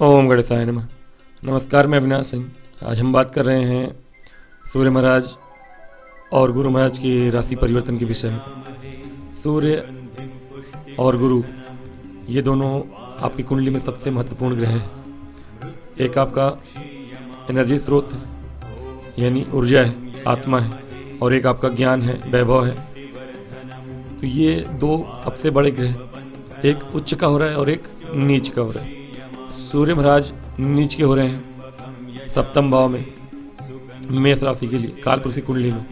ओम गणेशाय नमः। नमस्कार, मैं अविनाश सिंह। आज हम बात कर रहे हैं सूर्य महाराज और गुरु महाराज की राशि परिवर्तन के विषय में। सूर्य और गुरु ये दोनों आपकी कुंडली में सबसे महत्वपूर्ण ग्रह हैं। एक आपका एनर्जी स्रोत है, यानी ऊर्जा है, आत्मा है, और एक आपका ज्ञान है, वैभव है। तो ये दो सबसे बड़े ग्रह, एक उच्च का हो रहा है और एक नीच का हो रहा है। सूर्य महाराज नीच के हो रहे हैं सप्तम भाव में, मेष राशि के लिए, कालपुरुषी कुंडली में।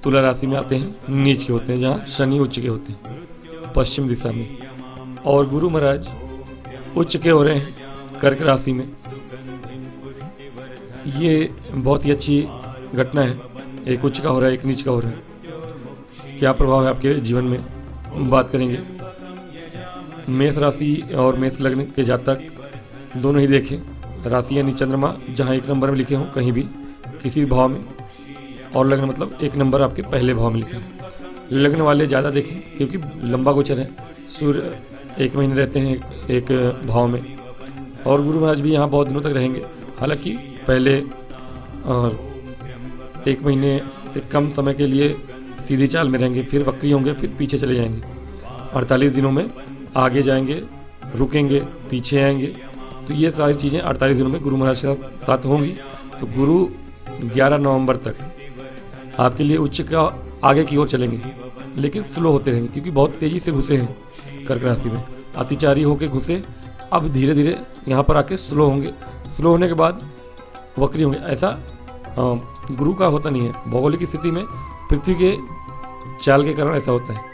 तुला राशि में आते हैं, नीच के होते हैं, जहाँ शनि उच्च के होते हैं पश्चिम दिशा में। और गुरु महाराज उच्च के हो रहे हैं कर्क राशि में। ये बहुत ही अच्छी घटना है, एक उच्च का हो रहा है, एक नीच का हो रहा है। क्या प्रभाव है आपके जीवन में, बात करेंगे। मेष राशि और मेष लग्न के जातक दोनों ही देखें। राशि यानी चंद्रमा जहाँ एक नंबर में लिखे हों कहीं भी, किसी भी भाव में, और लग्न मतलब एक नंबर आपके पहले भाव में लिखे हैं। लग्न वाले ज़्यादा देखें क्योंकि लंबा गोचर है। सूर्य 1 महीने रहते हैं एक भाव में, और गुरु महाराज भी यहाँ बहुत दिनों तक रहेंगे। हालांकि पहले 1 महीने से कम समय के लिए सीधी चाल में रहेंगे, फिर वक्री होंगे, फिर पीछे चले जाएंगे। 48 दिनों में आगे जाएंगे, रुकेंगे, पीछे आएंगे। तो ये सारी चीज़ें 48 दिनों में गुरु महाराज के साथ होंगी। तो गुरु 11 नवंबर तक आपके लिए उच्च का आगे की ओर चलेंगे, लेकिन स्लो होते रहेंगे क्योंकि बहुत तेज़ी से घुसे हैं कर्क राशि में, अतिचारी होकर घुसे। अब धीरे धीरे यहाँ पर आके स्लो होंगे, स्लो होने के बाद वक्री होंगे। ऐसा गुरु का होता नहीं है। भौगोलिक स्थिति में पृथ्वी के चाल के कारण ऐसा होता है।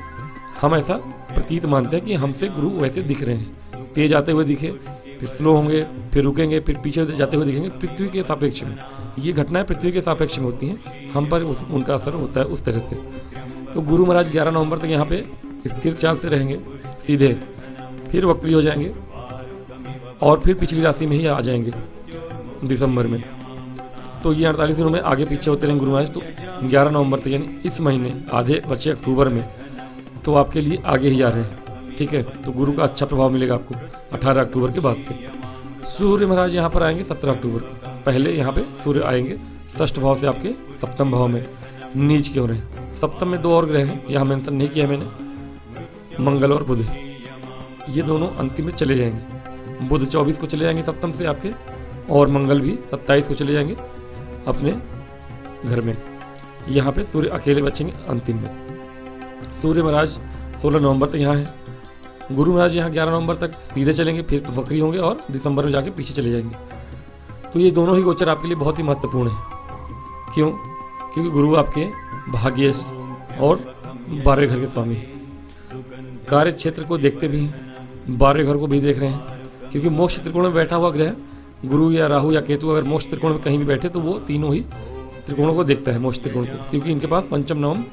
हम ऐसा प्रतीत मानते हैं कि हमसे गुरु वैसे दिख रहे हैं, तेज आते हुए दिखे, फिर स्लो होंगे, फिर रुकेंगे, फिर पीछे जाते हुए दिखेंगे। पृथ्वी के सापेक्ष में ये घटनाएं पृथ्वी के सापेक्ष में होती हैं, हम पर उनका असर होता है उस तरह से। तो गुरु महाराज 11 नवंबर तक यहाँ पे स्थिर चाल से रहेंगे सीधे, फिर वक्री हो जाएंगे और फिर पिछली राशि में ही आ जाएंगे दिसंबर में। तो ये 48 दिनों में आगे पीछे होते रहेंगे गुरु महाराज। तो 11 नवंबर तक यानी इस महीने, आधे बचे अक्टूबर में, तो आपके लिए आगे ही आ रहे हैं। ठीक है, तो गुरु का अच्छा प्रभाव मिलेगा आपको 18 अक्टूबर के बाद से। सूर्य महाराज यहाँ पर आएंगे 17 अक्टूबर को। पहले यहाँ पे सूर्य आएंगे षष्ठ भाव से आपके सप्तम भाव में, नीच के हो रहे हैं। सप्तम में 2 और ग्रह हैं, यहाँ मेंशन नहीं किया मैंने, मंगल और बुध। ये दोनों अंतिम में चले जाएंगे। बुध 24 को चले जाएंगे सप्तम से आपके, और मंगल भी 27 को चले जाएंगे अपने घर में। यहाँ पे सूर्य अकेले बचेंगे अंतिम में। सूर्य महाराज 16 नवंबर तक यहाँ है। गुरु महाराज यहाँ 11 नवंबर तक सीधे चलेंगे, फिर वक्री होंगे और दिसंबर में जाके पीछे चले जाएंगे। तो ये दोनों ही गोचर आपके लिए बहुत ही महत्वपूर्ण है। क्यों? क्योंकि गुरु आपके भाग्य और 12वें घर के स्वामी हैं। कार्य क्षेत्र को देखते भी हैं, 12वें घर को भी देख रहे हैं, क्योंकि मोक्ष त्रिकोण में बैठा हुआ ग्रह गुरु या राहु या केतु अगर मोक्ष त्रिकोण में कहीं भी बैठे तो वो तीनों ही त्रिकोणों को देखता है, मोक्ष त्रिकोण को, क्योंकि इनके पास पंचम नवम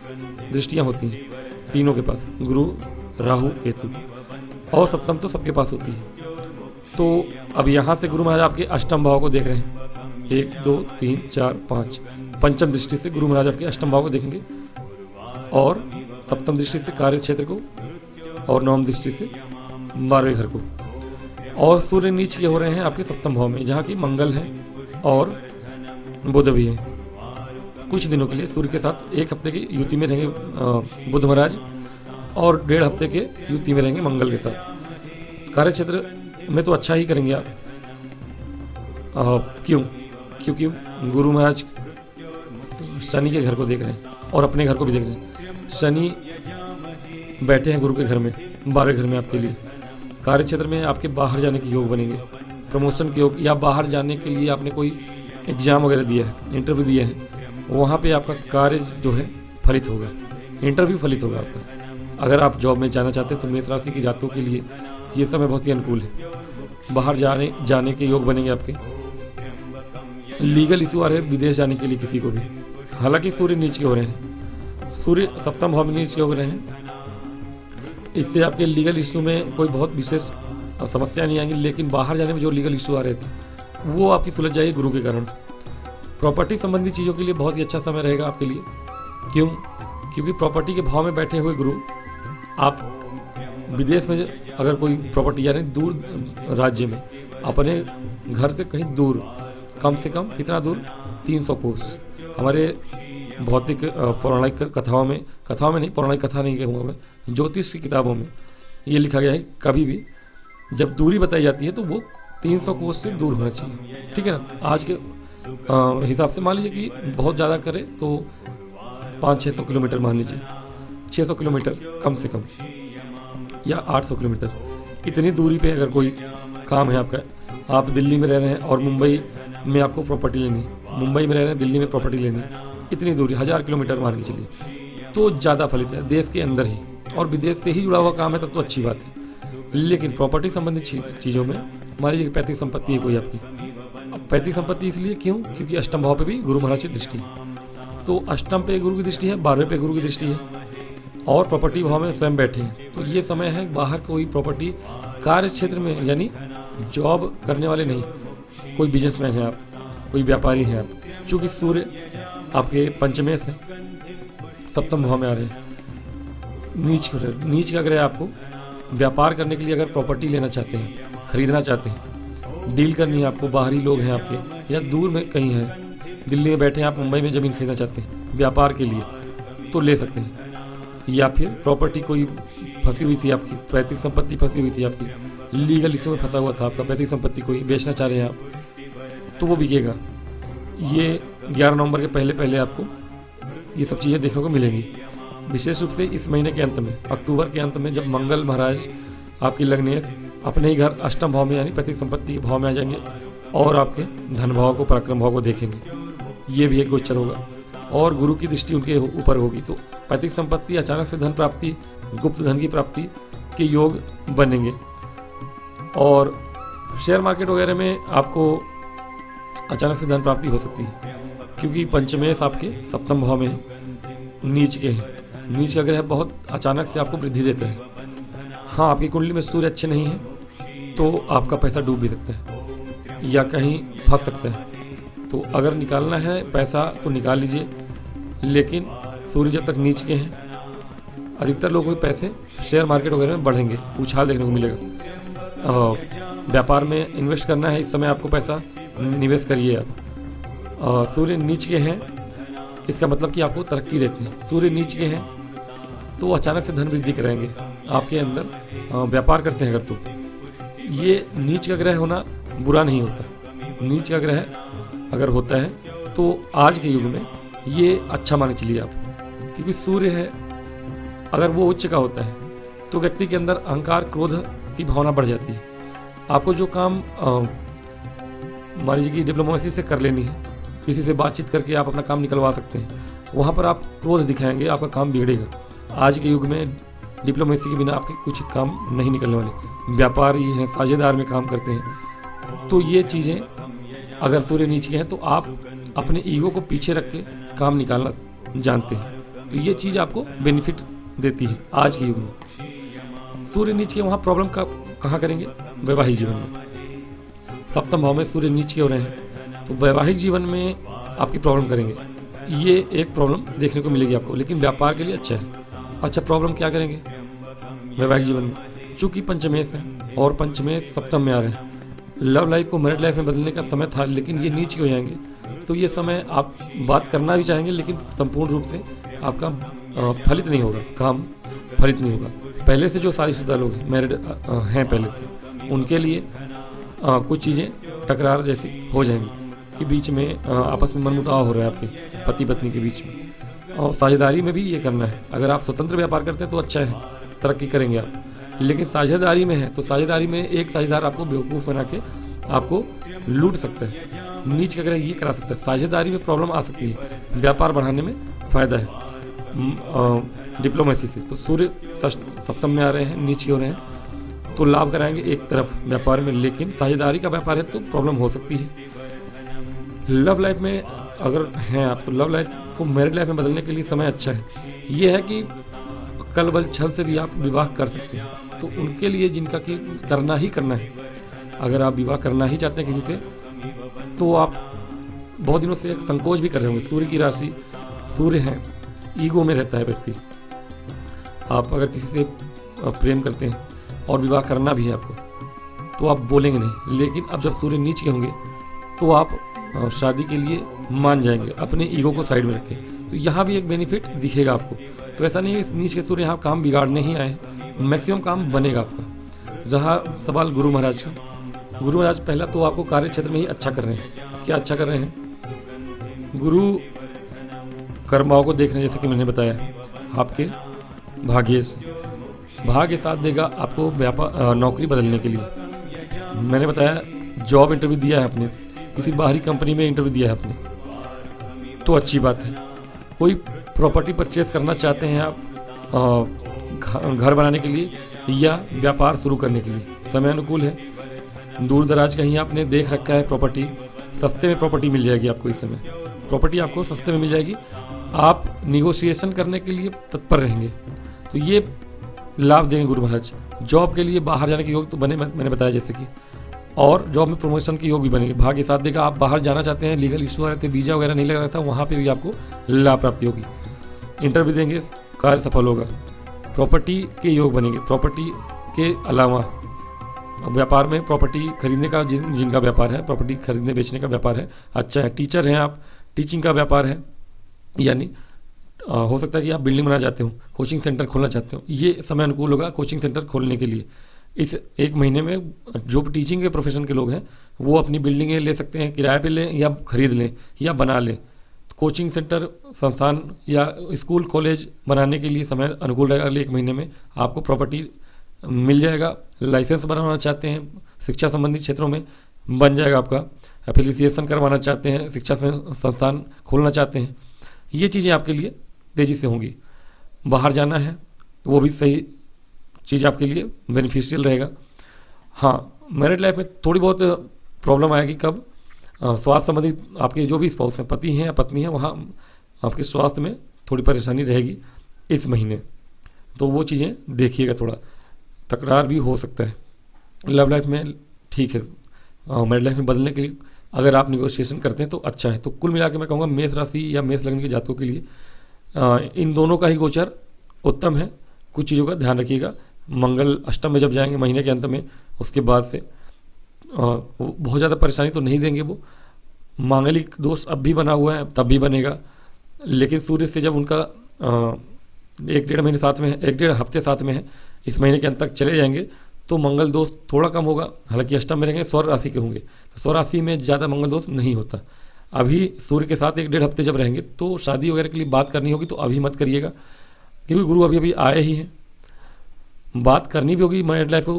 दृष्टियाँ होती हैं तीनों के पास, गुरु, राहु, केतु, और सप्तम तो सबके पास होती है। तो अब यहाँ से गुरु महाराज आपके अष्टम भाव को देख रहे हैं। 1 2 3 4 5 पंचम दृष्टि से गुरु महाराज आपके अष्टम भाव को देखेंगे, और सप्तम दृष्टि से कार्य क्षेत्र को, और नवम दृष्टि से 12वें घर को। और सूर्य नीच के हो रहे हैं आपके सप्तम भाव में, जहाँ की मंगल है और बुध भी है। कुछ दिनों के लिए सूर्य के साथ 1 हफ्ते की युति में रहेंगे बुध महाराज, और 1.5 हफ्ते के युति में रहेंगे मंगल के साथ। कार्य क्षेत्र में तो अच्छा ही करेंगे आप। क्यों? क्योंकि गुरु महाराज शनि के घर को देख रहे हैं और अपने घर को भी देख रहे हैं। शनि बैठे हैं गुरु के घर में, 12वें घर में आपके लिए। कार्य क्षेत्र में आपके बाहर जाने के योग बनेंगे, प्रमोशन के योग, या बाहर जाने के लिए आपने कोई एग्जाम वगैरह दिया है, इंटरव्यू दिया है, वहाँ पे आपका कार्य जो है फलित होगा, इंटरव्यू फलित होगा आपका। अगर आप जॉब में जाना चाहते हैं तो मेष राशि के जातकों के लिए ये समय बहुत ही अनुकूल है। बाहर जाने के योग बनेंगे आपके। लीगल इशू आ रहे हैं विदेश जाने के लिए किसी को भी। हालांकि सूर्य नीच के हो रहे हैं, सूर्य सप्तम भाव में नीच के हो रहे हैं, इससे आपके लीगल इशू में कोई बहुत विशेष समस्या नहीं आएंगी, लेकिन बाहर जाने में जो लीगल इशू आ रहे थे वो आपकी सुलझ जाएगी गुरु के कारण। प्रॉपर्टी संबंधी चीज़ों के लिए बहुत ही अच्छा समय रहेगा आपके लिए। क्यों? क्योंकि प्रॉपर्टी के भाव में बैठे हुए गुरु, आप विदेश में अगर कोई प्रॉपर्टी यानी दूर राज्य में अपने घर से कहीं दूर, कम से कम कितना दूर, 300 कोस। हमारे भौतिक पौराणिक कथाओं में नहीं, पौराणिक कथा नहीं कहूँगा मैं, ज्योतिष की किताबों में ये लिखा गया है, कभी भी जब दूरी बताई जाती है तो वो 300 कोस से दूर होना चाहिए, ठीक है ना। आज के हिसाब से मान लीजिए कि बहुत ज़्यादा करे तो 500-600 किलोमीटर मान लीजिए, 600 किलोमीटर कम से कम, या 800 किलोमीटर, इतनी दूरी पे अगर कोई काम है आपका, आप दिल्ली में रह रहे हैं और मुंबई में आपको प्रॉपर्टी लेनी, मुंबई में रह रहे हैं, दिल्ली में प्रॉपर्टी लेनी, इतनी दूरी 1000 किलोमीटर मान के चलिए, तो ज़्यादा फलित है देश के अंदर ही, और विदेश से ही जुड़ा हुआ काम है तब तो अच्छी बात है। लेकिन प्रॉपर्टी संबंधित चीज़ों में मान लीजिए पैतृक संपत्ति है कोई आपकी, अब पैतृक संपत्ति इसलिए क्यों, क्योंकि अष्टम भाव पे भी गुरु महाराज की दृष्टि है, तो अष्टम पे गुरु की दृष्टि है, 12वें पे गुरु की दृष्टि है, और प्रॉपर्टी भाव में स्वयं बैठे हैं, तो ये समय है बाहर कोई प्रॉपर्टी, कार्य क्षेत्र में यानी जॉब करने वाले नहीं, कोई बिजनेसमैन है आप, कोई व्यापारी हैं आप, चूँकि सूर्य आपके पंचमेश है, सप्तम भाव में आ रहे हैं, नीच का ग्रह आपको व्यापार करने के लिए अगर प्रॉपर्टी लेना चाहते हैं, खरीदना चाहते हैं, डील करनी है आपको, बाहरी लोग हैं आपके या दूर में कहीं हैं, दिल्ली में बैठे हैं आप, मुंबई में ज़मीन खरीदना चाहते हैं व्यापार के लिए तो ले सकते हैं, या फिर प्रॉपर्टी कोई फंसी हुई थी आपकी, पैतृक संपत्ति फंसी हुई थी आपकी, लीगल इशू में फंसा हुआ था आपका पैतृक संपत्ति, कोई बेचना चाह रहे हैं आप तो वो बिकेगा। ये 11 नवंबर के पहले आपको ये सब चीज़ें देखने को मिलेंगी, विशेष रूप से इस महीने के अंत में, अक्टूबर के अंत में, जब मंगल महाराज आपकी लग्नेश अपने ही घर अष्टम भाव में यानी पैतृक संपत्ति के भाव में आ जाएंगे और आपके धन भाव को, पराक्रम भाव को देखेंगे, ये भी एक गोचर होगा, और गुरु की दृष्टि उनके ऊपर होगी, तो पैतृक संपत्ति, अचानक से धन प्राप्ति, गुप्त धन की प्राप्ति के योग बनेंगे। और शेयर मार्केट वगैरह में आपको अचानक से धन प्राप्ति हो सकती है, क्योंकि पंचमेश आपके सप्तम भाव में नीच के हैं, नीच का ग्रह बहुत अचानक से आपको वृद्धि देता है। हाँ, आपकी कुंडली में सूर्य अच्छे नहीं है तो आपका पैसा डूब भी सकता है या कहीं फंस सकता है, तो अगर निकालना है पैसा तो निकाल लीजिए, लेकिन सूर्य जब तक नीच के हैं, अधिकतर लोगों के पैसे शेयर मार्केट वगैरह में बढ़ेंगे, उछाल देखने को मिलेगा। व्यापार में इन्वेस्ट करना है इस समय आपको, पैसा निवेश करिए आप। सूर्य नीच के हैं, इसका मतलब कि आपको तरक्की देते हैं, सूर्य नीच के हैं तो अचानक से धन वृद्धि कराएंगे आपके अंदर। व्यापार करते हैं अगर तो ये नीच का ग्रह होना बुरा नहीं होता, नीच का ग्रह अगर होता है तो आज के युग में ये अच्छा मान चलिए आप, क्योंकि सूर्य है, अगर वो उच्च का होता है तो व्यक्ति के अंदर अहंकार, क्रोध की भावना बढ़ जाती है। आपको जो काम मान लीजिए कि डिप्लोमेसी से कर लेनी है, किसी से बातचीत करके आप अपना काम निकलवा सकते हैं, वहाँ पर आप क्रोध दिखाएंगे, आपका काम बिगड़ेगा। आज के युग में डिप्लोमेसी के बिना आपके कुछ काम नहीं निकलने वाले, व्यापारी हैं, साझेदार में काम करते हैं, तो ये चीज़ें अगर सूर्य नीच के हैं तो आप अपने ईगो को पीछे रख के काम निकालना जानते हैं, तो ये चीज़ आपको बेनिफिट देती है आज के युग में। सूर्य नीच के वहाँ प्रॉब्लम कहाँ करेंगे, वैवाहिक जीवन में। सप्तम भाव में सूर्य नीच के हो रहे हैं तो वैवाहिक जीवन में आपकी प्रॉब्लम करेंगे, ये एक प्रॉब्लम देखने को मिलेगी आपको, लेकिन व्यापार के लिए अच्छा है। अच्छा, प्रॉब्लम क्या करेंगे वैवाहिक जीवन में, चूँकि पंचमेश है और पंचमेश सप्तम में आ रहे हैं, लव लाइफ को मैरिड लाइफ में बदलने का समय था, लेकिन ये नीच के हो जाएंगे, तो ये समय आप बात करना भी चाहेंगे लेकिन संपूर्ण रूप से आपका फलित नहीं होगा, काम फलित नहीं होगा। पहले से जो शादीशुदा लोग हैं, मैरिड हैं पहले से, उनके लिए कुछ चीज़ें टकरार जैसी हो जाएंगी कि बीच में आपस में मनमुटाव हो रहा है आपके पति पत्नी के बीच में। और साझेदारी में भी ये करना है, अगर आप स्वतंत्र व्यापार करते हैं तो अच्छा है, तरक्की करेंगे आप, लेकिन साझेदारी में है तो साझेदारी में एक साझेदार आपको बेवकूफ़ बना के आपको लूट सकता है, नीच का ग्रह ये करा सकता है, साझेदारी में प्रॉब्लम आ सकती है, व्यापार बढ़ाने में फ़ायदा है डिप्लोमेसी से। तो सूर्य सप्तम में आ रहे हैं, नीच के हो रहे हैं तो लाभ कराएंगे एक तरफ व्यापार में, लेकिन साझेदारी का व्यापार है तो प्रॉब्लम हो सकती है। लव लाइफ में अगर हैं आप तो लव लाइफ को मैरिड लाइफ में बदलने के लिए समय अच्छा है। ये है कि कल बल छल से भी आप विवाह कर सकते हैं, तो उनके लिए जिनका कि करना ही करना है, अगर आप विवाह करना ही चाहते हैं किसी से तो आप बहुत दिनों से एक संकोच भी कर रहे होंगे। सूर्य की राशि सूर्य है, ईगो में रहता है व्यक्ति। आप अगर किसी से प्रेम करते हैं और विवाह करना भी है आपको तो आप बोलेंगे नहीं, लेकिन अब जब सूर्य नीच के होंगे तो आप शादी के लिए मान जाएंगे अपने ईगो को साइड में रख के। तो यहाँ भी एक बेनिफिट दिखेगा आपको। तो ऐसा नहीं है इस नीच के सूर्य यहाँ काम बिगाड़ने ही आए, मैक्सिमम काम बनेगा आपका। रहा सवाल गुरु महाराज का, गुरु महाराज पहला तो आपको कार्य क्षेत्र में ही अच्छा कर रहे हैं। क्या अच्छा कर रहे हैं? गुरु कर्माओं को देख रहे हैं, जैसे कि मैंने बताया आपके भाग्य से, भाग्य साथ देगा आपको व्यापार नौकरी बदलने के लिए। मैंने बताया जॉब इंटरव्यू दिया है आपने, किसी बाहरी कंपनी में इंटरव्यू दिया है आपने, तो अच्छी बात है। कोई प्रॉपर्टी परचेज करना चाहते हैं आप घर बनाने के लिए या व्यापार शुरू करने के लिए, समय अनुकूल है। दूर दराज कहीं आपने देख रखा है प्रॉपर्टी, सस्ते में प्रॉपर्टी मिल जाएगी आपको। इस समय प्रॉपर्टी आपको सस्ते में मिल जाएगी, आप निगोशिएशन करने के लिए तत्पर रहेंगे, तो ये लाभ देंगे गुरु महाराज। जॉब के लिए बाहर जाने के योग तो बने, मैंने बताया जैसे कि, और जॉब में प्रमोशन के योग भी बनेंगे। भाग्य साथ देगा, आप बाहर जाना चाहते हैं, लीगल इशू आ रहे थे, वीजा वगैरह नहीं लग रहा था, वहाँ पे भी आपको लाभ प्राप्ति होगी। इंटरव्यू देंगे, कार्य सफल होगा। प्रॉपर्टी के योग बनेंगे। प्रॉपर्टी के अलावा व्यापार में प्रॉपर्टी खरीदने का जिनका व्यापार है, प्रॉपर्टी खरीदने बेचने का व्यापार है, अच्छा है। टीचर हैं आप, टीचिंग का व्यापार है, यानी हो सकता है कि आप बिल्डिंग बनाना चाहते हो, कोचिंग सेंटर खोलना चाहते हो, ये समय अनुकूल होगा कोचिंग सेंटर खोलने के लिए। इस एक महीने में जो टीचिंग के प्रोफेशन के लोग हैं वो अपनी बिल्डिंगें ले सकते हैं, किराए पे लें या खरीद लें या बना लें। कोचिंग सेंटर, संस्थान या स्कूल कॉलेज बनाने के लिए समय अनुकूल रहेगा। अगले एक महीने में आपको प्रॉपर्टी मिल जाएगा। लाइसेंस बनवाना चाहते हैं शिक्षा संबंधी क्षेत्रों में, बन जाएगा आपका। एफिलिएशन करवाना चाहते हैं, शिक्षा संस्थान खोलना चाहते हैं, ये चीज़ें आपके लिए तेज़ी से होंगी। बाहर जाना है, वो भी सही चीज़ आपके लिए बेनिफिशियल रहेगा। हाँ, मैरिड लाइफ में थोड़ी बहुत प्रॉब्लम आएगी। कब? स्वास्थ्य संबंधी, आपके जो भी स्पाउस हैं, पति हैं या पत्नी हैं, वहाँ आपके स्वास्थ्य में थोड़ी परेशानी रहेगी इस महीने, तो वो चीज़ें देखिएगा। थोड़ा तकरार भी हो सकता है। लव लाइफ में ठीक है, मैरिड लाइफ में बदलने के लिए अगर आप निगोशिएशन करते हैं तो अच्छा है। तो कुल मिला के मैं कहूँगा मेष राशि या मेष लग्न के जातकों के लिए इन दोनों का ही गोचर उत्तम है। कुछ चीज़ों का ध्यान रखिएगा। मंगल अष्टम में जब जाएंगे महीने के अंत में, उसके बाद से बहुत ज़्यादा परेशानी तो नहीं देंगे वो। मांगलिक दोष अब भी बना हुआ है, तब भी बनेगा, लेकिन सूर्य से जब उनका 1-1.5 महीने साथ में है, 1-1.5 हफ्ते साथ में है, इस महीने के अंत तक चले जाएंगे तो मंगल दोष थोड़ा कम होगा। हालांकि अष्टम में रहेंगे, स्वर्ण राशि के होंगे, तो स्वर्ण राशि में ज़्यादा मंगल दोष नहीं होता। अभी सूर्य के साथ 1-1.5 हफ्ते जब रहेंगे तो शादी वगैरह के लिए बात करनी होगी तो अभी मत करिएगा, क्योंकि गुरु अभी अभी आए ही हैं। बात करनी भी होगी मैरिड लाइफ को,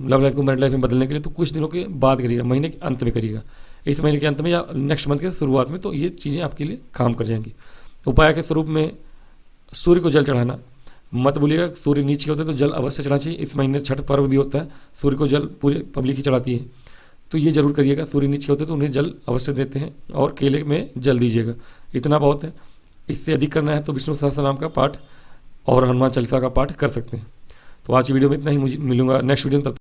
लव लाइफ को मैरिड लाइफ में बदलने के लिए, तो कुछ दिनों के बाद करिएगा, महीने के अंत में करिएगा, इस महीने के अंत में या नेक्स्ट मंथ के शुरुआत में, तो ये चीज़ें आपके लिए काम कर जाएंगी। उपाय के स्वरूप में सूर्य को जल चढ़ाना मत भूलिएगा। सूर्य नीचे होते हैं तो जल अवश्य चढ़ाना चाहिए। इस महीने छठ पर्व भी होता है, सूर्य को जल पूरी पब्लिक ही चढ़ाती है, तो ये जरूर करिएगा। सूर्य नीचे होते हैं तो उन्हें जल अवश्य देते हैं, और केले में जल दीजिएगा, इतना बहुत है। इससे अधिक करना है तो विष्णु सहस्त्रनाम का पाठ और हनुमान चालीसा का पाठ कर सकते हैं। तो आज की वीडियो में इतना ही, मुझे मिलूंगा नेक्स्ट वीडियो में। तब